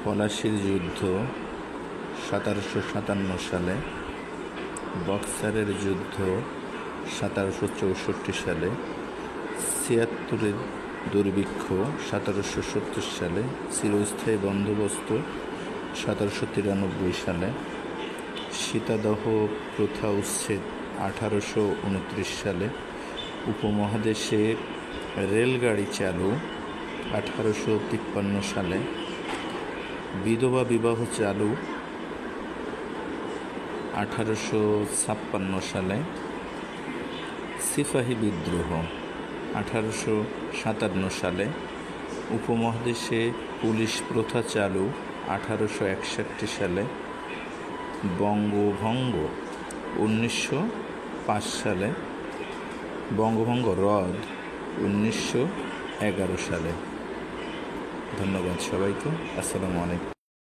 পলাশীর যুদ্ধ 1757 সালে, বক্সারের যুদ্ধ 1764 সালে, 76-এর দুর্ভিক্ষ 1770 সালে, চিরস্থায়ী বন্দোবস্ত 1793 সালে, সীতাদহ প্রথা উচ্ছেদ 1829 সালে, উপমহাদেশে রেলগাড়ি চালু 1853 সালে, বিধবা বিবাহ চালু 1856 সালে, সিপাহী বিদ্রোহ 1857 সালে, উপমহাদেশে পুলিশ প্রথা চালু 1861 সালে, বঙ্গভঙ্গ 1905 সালে, বঙ্গভঙ্গ রদ 1911 সালে। ধন্যবাদ সবাইকে। আসসালামু আলাইকুম।